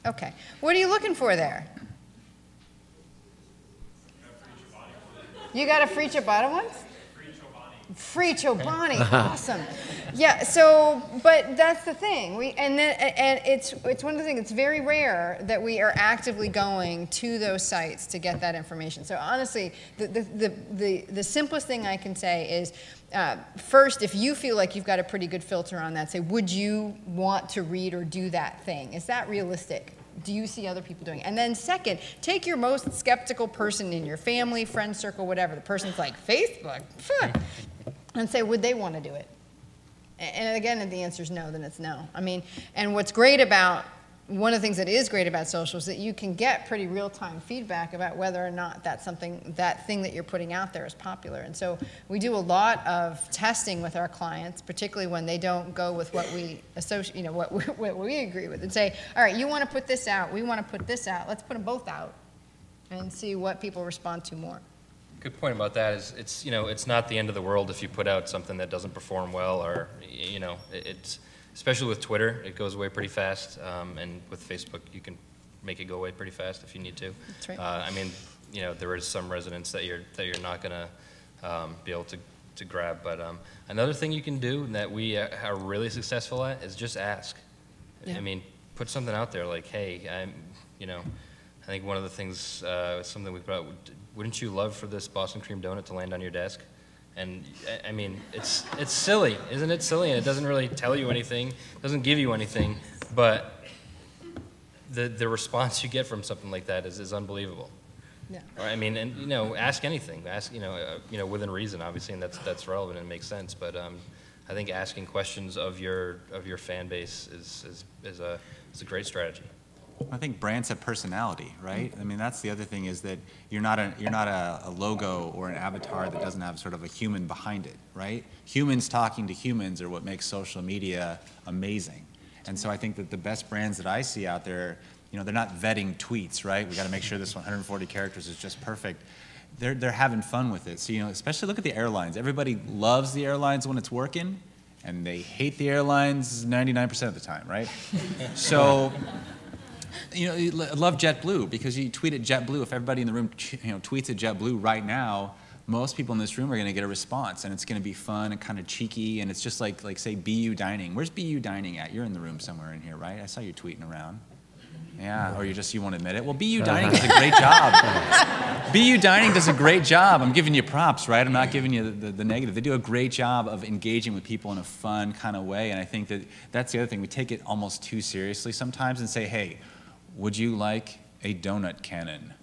Okay. What are you looking for there? You got a free ciabatta once? Free Chobani, awesome. Yeah, so, but that's the thing. And it's one of the things, it's very rare that we are actively going to those sites to get that information. So honestly, the simplest thing I can say is, first, if you feel like you've got a pretty good filter on that, say, would you want to read or do that thing? Is that realistic? Do you see other people doing it? And then second, take your most skeptical person in your family, friend circle, whatever. The person's like, Facebook? And say, would they want to do it? And again, the answer is no, then it's no. I mean, and what's great about, one of the things that is great about social is that you can get pretty real-time feedback about whether or not that thing that you're putting out there is popular. And so we do a lot of testing with our clients, particularly when they don't go with what we associate, you know, what we agree with, and say, all right, you want to put this out, we want to put this out, let's put them both out and see what people respond to more. Good point about that is it's not the end of the world if you put out something that doesn't perform well, or it's especially with Twitter, it goes away pretty fast, and with Facebook you can make it go away pretty fast if you need to. That's right. I mean, there is some resonance that you're not going to be able to grab, but another thing you can do that we are really successful at is just ask. Yeah. I mean, put something out there like, hey, I think one of the things, something we brought, wouldn't you love for this Boston cream donut to land on your desk? And I mean, it's silly, isn't it silly? And it doesn't really tell you anything, doesn't give you anything, but the response you get from something like that is unbelievable. Yeah. I mean, and ask anything, ask within reason, obviously, and that's relevant and makes sense. But I think asking questions of your fan base is a great strategy. I think brands have personality, right? I mean, that's the other thing, is that you're not a logo or an avatar that doesn't have sort of a human behind it, right? Humans talking to humans are what makes social media amazing. And so I think that the best brands that I see out there, they're not vetting tweets, right? We got to make sure this 140 characters is just perfect. They're having fun with it. So, especially look at the airlines. Everybody loves the airlines when it's working, and they hate the airlines 99% of the time, right? So, I love JetBlue, because you tweet at JetBlue. If everybody in the room tweets at JetBlue right now, most people in this room are going to get a response, and it's going to be fun and kind of cheeky, and it's just like say BU Dining. Where's BU Dining at? You're in the room somewhere in here, right? I saw you tweeting around. Yeah, or you won't admit it. Well, BU Dining does a great job. BU Dining does a great job. I'm giving you props, right? I'm not giving you the negative. They do a great job of engaging with people in a fun kind of way, and I think that's the other thing. We take it almost too seriously sometimes and say, hey, would you like a donut cannon?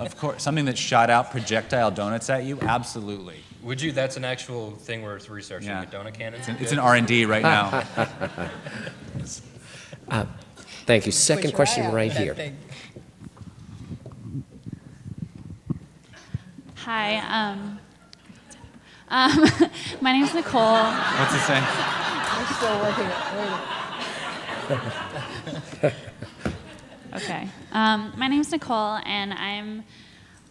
Of course, something that shot out projectile donuts at you? Absolutely. Would you? That's an actual thing we're researching, a donut cannon? It's an R&D right now. Thank you. Second question right here. Hi. My name's Nicole. What's it say? I'm still working it. Okay. My name's Nicole, and I'm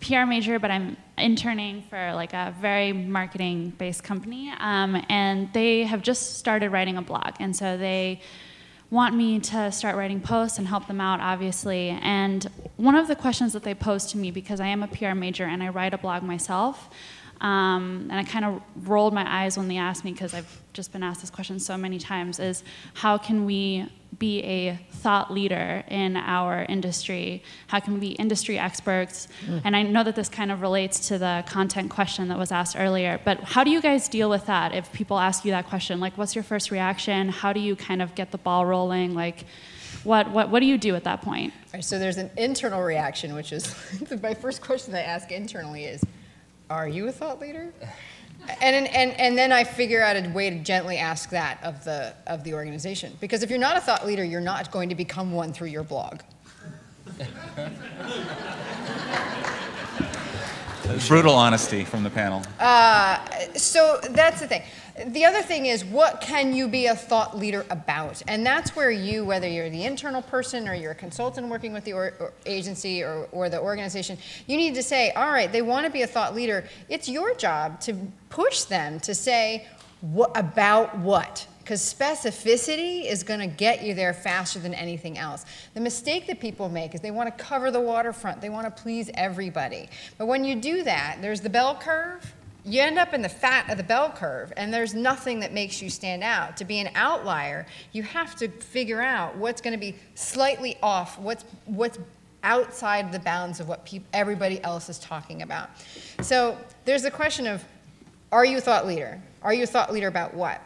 PR major, but I'm interning for like a very marketing-based company, and they have just started writing a blog, and so they want me to start writing posts and help them out, obviously. And one of the questions that they posed to me, because I am a PR major and I write a blog myself, and I kind of rolled my eyes when they asked me, because I've just been asked this question so many times, is how can we be a thought leader in our industry? How can we be industry experts? And I know that this kind of relates to the content question that was asked earlier, but how do you guys deal with that if people ask you that question? Like, what's your first reaction? How do you kind of get the ball rolling? Like, what do you do at that point? All right, so there's an internal reaction, which is, my first question I ask internally is, are you a thought leader? And then I figure out a way to gently ask that of the organization. Because if you're not a thought leader, you're not going to become one through your blog. Brutal honesty from the panel. So that's the thing. The other thing is, what can you be a thought leader about? And that's where you, whether you're the internal person or you're a consultant working with the or agency or the organization, you need to say, all right, they want to be a thought leader. It's your job to push them to say, about what? Because specificity is going to get you there faster than anything else. The mistake that people make is they want to cover the waterfront. They want to please everybody. But when you do that, there's the bell curve. You end up in the fat of the bell curve, and there's nothing that makes you stand out. To be an outlier, you have to figure out what's going to be slightly off, what's outside the bounds of what everybody else is talking about. So there's the question of, are you a thought leader? Are you a thought leader about what?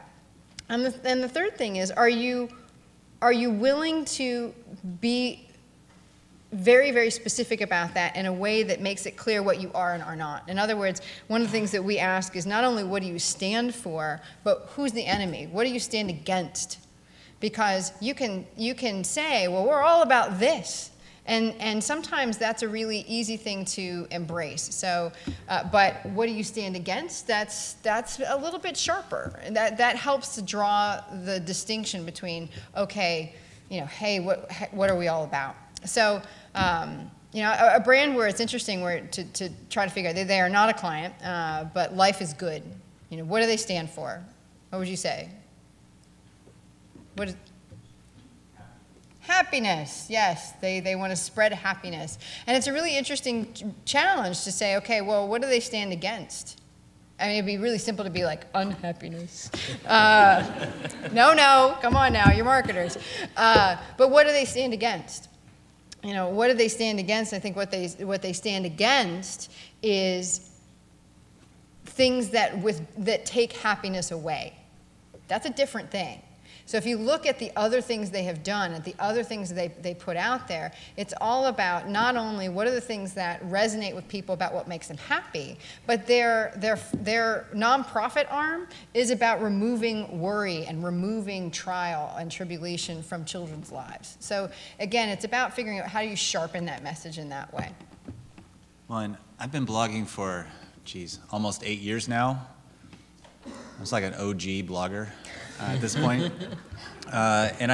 And the third thing is, are you willing to be very, very specific about that in a way that makes it clear what you are and are not? In other words, one of the things that we ask is not only what do you stand for, but who's the enemy? What do you stand against? Because you can say, well, we're all about this. And sometimes that's a really easy thing to embrace. So, but what do you stand against? That's a little bit sharper. And that helps to draw the distinction between, okay, hey, what are we all about? So, a brand where it's interesting, where to try to figure out, they are not a client, but life is good. What do they stand for? What would you say? Happiness, yes, they want to spread happiness. And it's a really interesting challenge to say, okay, well, what do they stand against? I mean, it'd be really simple to be like, unhappiness. No, come on now, you're marketers. But what do they stand against? What do they stand against? I think what they stand against is things that take happiness away. That's a different thing. So if you look at the other things they have done, at the other things they put out there, it's all about not only what are the things that resonate with people about what makes them happy, but their nonprofit arm is about removing worry and removing trial and tribulation from children's lives. So again, it's about figuring out how do you sharpen that message in that way. Well, and I've been blogging for, almost 8 years now. I was like an OG blogger at this point. And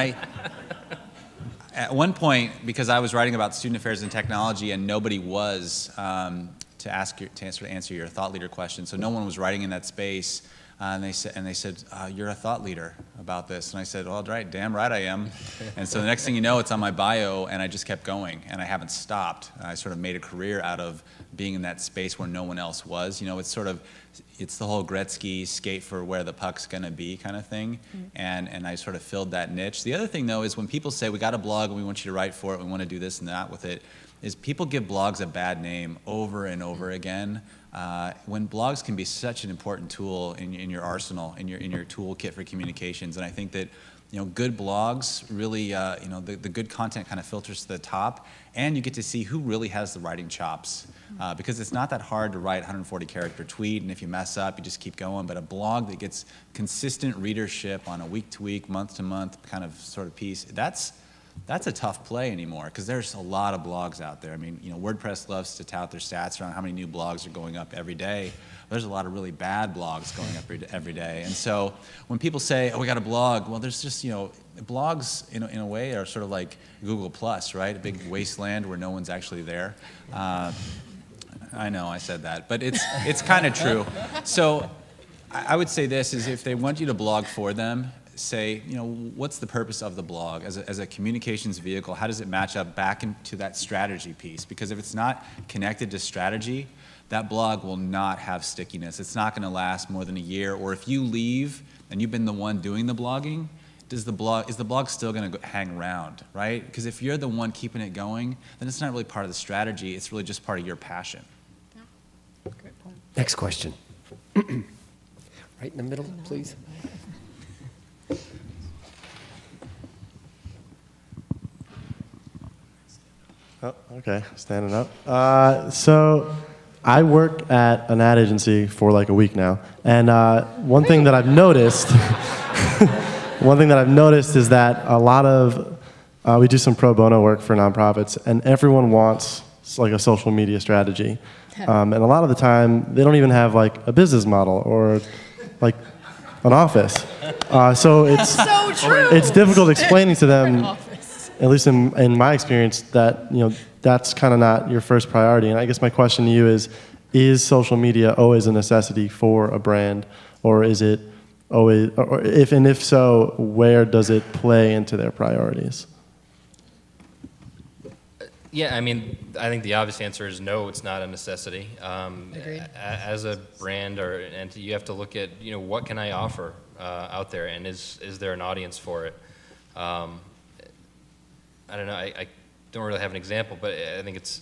at one point, because I was writing about student affairs and technology and nobody was to answer your thought leader question, so no one was writing in that space, and they said, you're a thought leader about this. And I said, well, right, damn right I am. And so the next thing you know, it's on my bio, and I just kept going, and I haven't stopped. I sort of made a career out of being in that space where no one else was. It's the whole Gretzky skate for where the puck's gonna be kind of thing, and I sort of filled that niche. The other thing though is when people say, we got a blog and we want you to write for it, we want to do this and that with it, is people give blogs a bad name over and over again, when blogs can be such an important tool in your arsenal, in your toolkit for communications. And I think that good blogs really, the good content kind of filters to the top, and you get to see who really has the writing chops. Because it's not that hard to write 140-character tweet, and if you mess up, you just keep going. But a blog that gets consistent readership on a week-to-week, month-to-month kind of sort of piece, that's a tough play anymore, because there's a lot of blogs out there. I mean, WordPress loves to tout their stats around how many new blogs are going up every day. There's a lot of really bad blogs going up every day. And so when people say, oh, we got a blog, well, there's just, blogs in a way are sort of like Google Plus, right? A big wasteland where no one's actually there. I know I said that, but it's kind of true. So I would say this is, if they want you to blog for them, say, what's the purpose of the blog as a communications vehicle? How does it match up back into that strategy piece? Because if it's not connected to strategy, that blog will not have stickiness. It's not going to last more than a year. Or if you leave and you've been the one doing the blogging, is the blog still going to hang around, right? Because if you're the one keeping it going, then it's not really part of the strategy. It's really just part of your passion. Yeah. Great point. Next question. Right in the middle, please. Oh, okay, standing up. So I work at an ad agency for like a week now, and one thing that I've noticed, is that a lot of we do some pro bono work for nonprofits, and everyone wants like a social media strategy, and a lot of the time they don't even have like a business model or like an office. So it's So true. it's difficult explaining to them. At least in my experience, that that's kind of not your first priority. And I guess my question to you is social media always a necessity for a brand, or is it always, or if so, where does it play into their priorities? Yeah, I mean, I think the obvious answer is no, it's not a necessity. Agreed. As a brand or an entity, you have to look at, what can I offer out there, and is there an audience for it? I don't know, I don't really have an example, but I think it's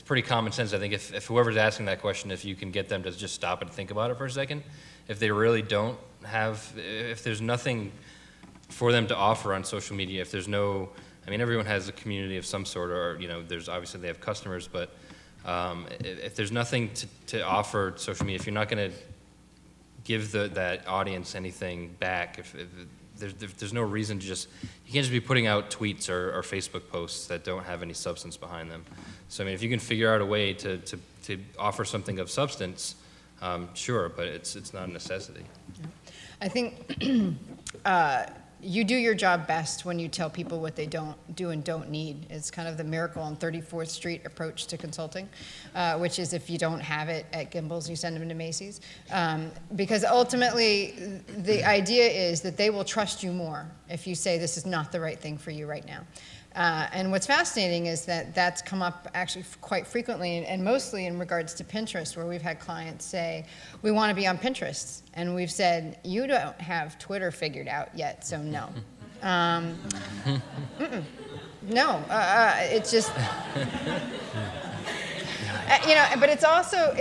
pretty common sense. I think if whoever's asking that question, if you can get them to just stop and think about it for a second, if they really don't have, if there's nothing for them to offer on social media, if there's no, I mean, everyone has a community of some sort, or, there's obviously they have customers, but if there's nothing to offer social media, if you're not going to give that audience anything back, if there's no reason to you can't just be putting out tweets or Facebook posts that don't have any substance behind them. So I mean, if you can figure out a way to offer something of substance, sure, but it's not a necessity. I think you do your job best when you tell people what they don't do and don't need. It's kind of the Miracle on 34th Street approach to consulting, which is if you don't have it at Gimbel's, you send them to Macy's. Because ultimately, the idea is that they will trust you more if you say this is not the right thing for you right now. And what's fascinating is that that's come up actually quite frequently, and mostly in regards to Pinterest, where we've had clients say, we want to be on Pinterest. And we've said, you don't have Twitter figured out yet, so no. No, it's just, but it's also,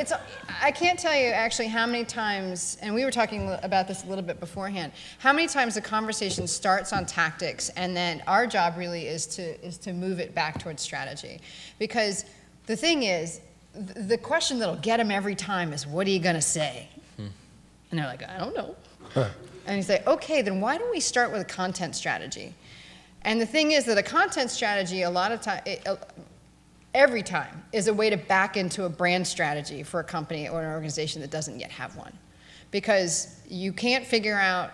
I can't tell you actually how many times, and we were talking about this a little bit beforehand, how many times the conversation starts on tactics, and then our job really is to move it back towards strategy. Because the thing is, the question that'll get them every time is, what are you going to say? And they're like, I don't know. And you say, okay, then why don't we start with a content strategy? And the thing is that a content strategy, a lot of time, every time, is a way to back into a brand strategy for a company or an organization that doesn't yet have one. Because you can't figure out,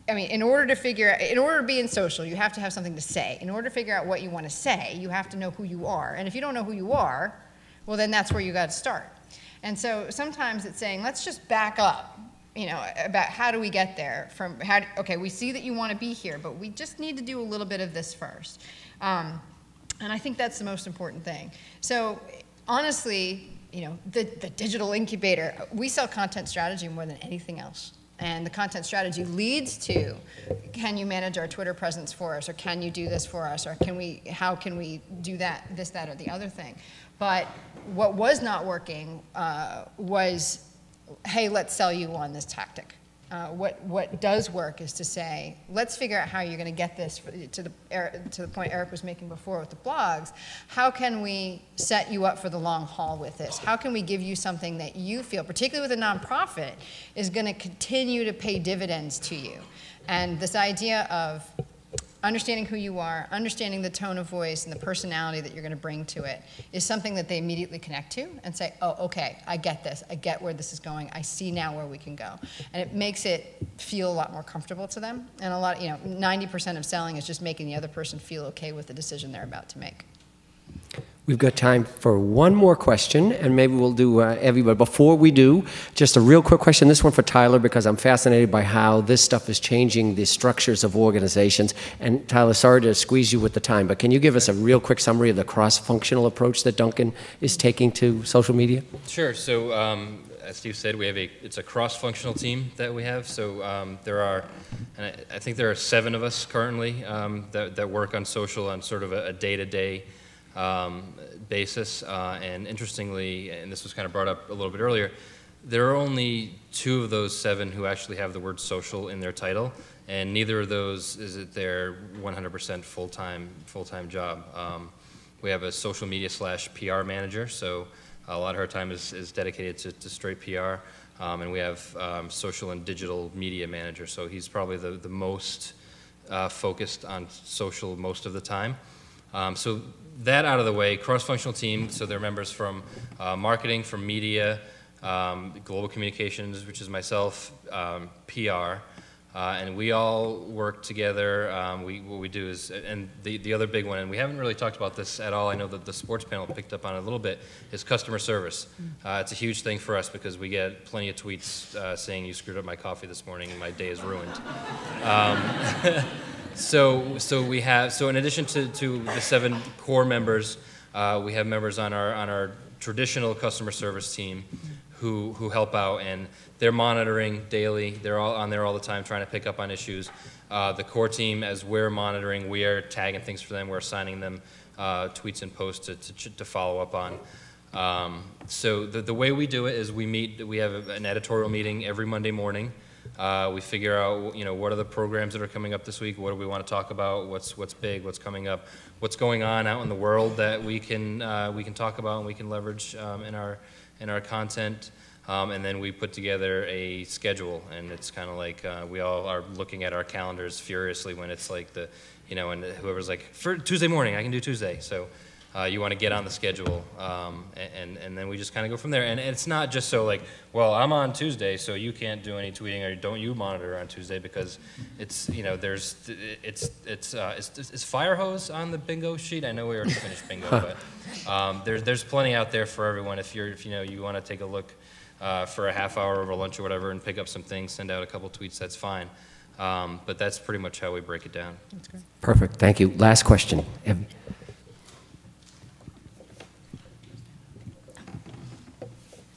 I mean, in order to be in social, you have to have something to say. In order to figure out what you want to say, you have to know who you are. And if you don't know who you are, well, then that's where you got to start. And so sometimes it's saying, let's just back up, about how do we get there from, okay, we see that you want to be here, but we just need to do a little bit of this first. And I think that's the most important thing. So honestly, the digital incubator, we sell content strategy more than anything else. And the content strategy leads to, can you manage our Twitter presence for us, or can you do this for us, or how can we do that, this, that, or the other thing? But what was not working was, hey, let's sell you on this tactic. What does work is to say, let's figure out how you're going to get this to the point Eric was making before with the blogs. How can we set you up for the long haul with this? How can we give you something that you feel, particularly with a nonprofit, is going to continue to pay dividends to you? And this idea of understanding who you are, understanding the tone of voice and the personality that you're going to bring to it is something that they immediately connect to and say, oh, okay, I get this. I get where this is going. I see now where we can go. And it makes it feel a lot more comfortable to them. And 90% of selling is just making the other person feel okay with the decision they're about to make. We've got time for one more question, and maybe we'll do everybody. Before we do, just a real quick question, this one for Tyler, because I'm fascinated by how this stuff is changing the structures of organizations. And Tyler, sorry to squeeze you with the time, but can you give us a real quick summary of the cross-functional approach that Dunkin is taking to social media? Sure. So as Steve said, it's a cross-functional team that we have. So there are, and I think there are 7 of us currently that work on social on sort of a day-to-day basis. And interestingly, and this was kind of brought up a little bit earlier, there are only 2 of those 7 who actually have the word social in their title, and neither of those is it their 100% full-time job. We have a social media / PR manager, so a lot of her time is dedicated to straight PR, and we have social and digital media manager, so he's probably the most focused on social most of the time. So that out of the way, cross-functional team, so there are members from marketing, from media, global communications, which is myself, PR, and we all work together. What we do is, and the other big one, and we haven't really talked about this at all, I know that the sports panel picked up on it a little bit, is customer service. It's a huge thing for us because we get plenty of tweets saying you screwed up my coffee this morning and my day is ruined. So in addition to the 7 core members, we have members on our traditional customer service team who help out, and they're monitoring daily. They're all on there all the time trying to pick up on issues. The core team, as we're monitoring, we are tagging things for them. We're assigning them tweets and posts to follow up on. So the way we do it is we have an editorial meeting every Monday morning. We figure out, what are the programs that are coming up this week? What do we want to talk about? What's big? What's coming up? What's going on out in the world that we can talk about and we can leverage in our content? And then we put together a schedule, and it's kind of like we all are looking at our calendars furiously when it's like and whoever's like, for Tuesday morning, I can do Tuesday. So you want to get on the schedule, and then we just kind of go from there. And it's not just so like, well, I'm on Tuesday, so you can't do any tweeting, or don't you monitor on Tuesday, because it's is fire hose on the bingo sheet? I know we already finished bingo, but there's plenty out there for everyone. If you want to take a look for a half hour over lunch or whatever and pick up some things, send out a couple tweets, that's fine. But that's pretty much how we break it down. That's great. Perfect. Thank you. Last question.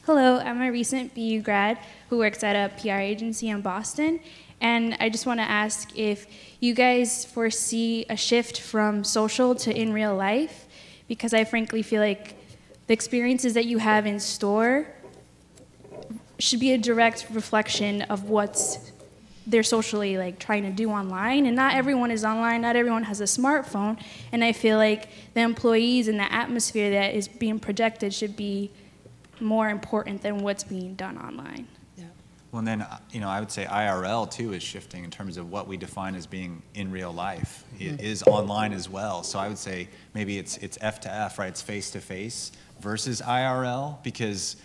Hello, I'm a recent BU grad who works at a PR agency in Boston, and I just want to ask if you guys foresee a shift from social to in real life, because I frankly feel like the experiences that you have in store should be a direct reflection of what's they're socially trying to do online, and not everyone is online, not everyone has a smartphone, and I feel like the employees and the atmosphere that is being projected should be more important than what's being done online. Yeah. Well, and then, I would say IRL too is shifting in terms of what we define as being in real life. It is online as well. So I would say maybe it's F to F, right? It's face to face versus IRL, because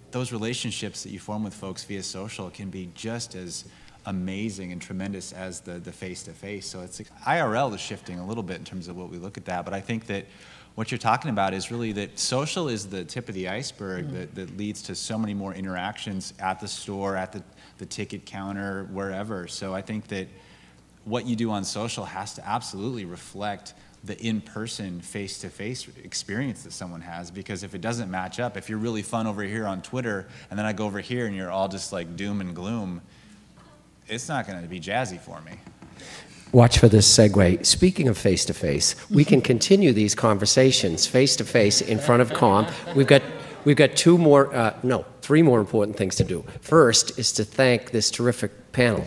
those relationships that you form with folks via social can be just as amazing and tremendous as the face to face. So it's IRL is shifting a little bit in terms of what we look at that, but I think that what you're talking about is really that social is the tip of the iceberg that leads to so many more interactions at the store, at the ticket counter, wherever. So I think that what you do on social has to absolutely reflect the in-person, face-to-face experience that someone has, because if it doesn't match up, if you're really fun over here on Twitter, and then I go over here and you're all just like doom and gloom, it's not going to be jazzy for me. Watch for this segue. Speaking of face-to-face, we can continue these conversations face-to-face in front of COM. We've got 3 more important things to do. First is to thank this terrific panel.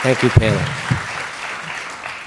Thank you, panel.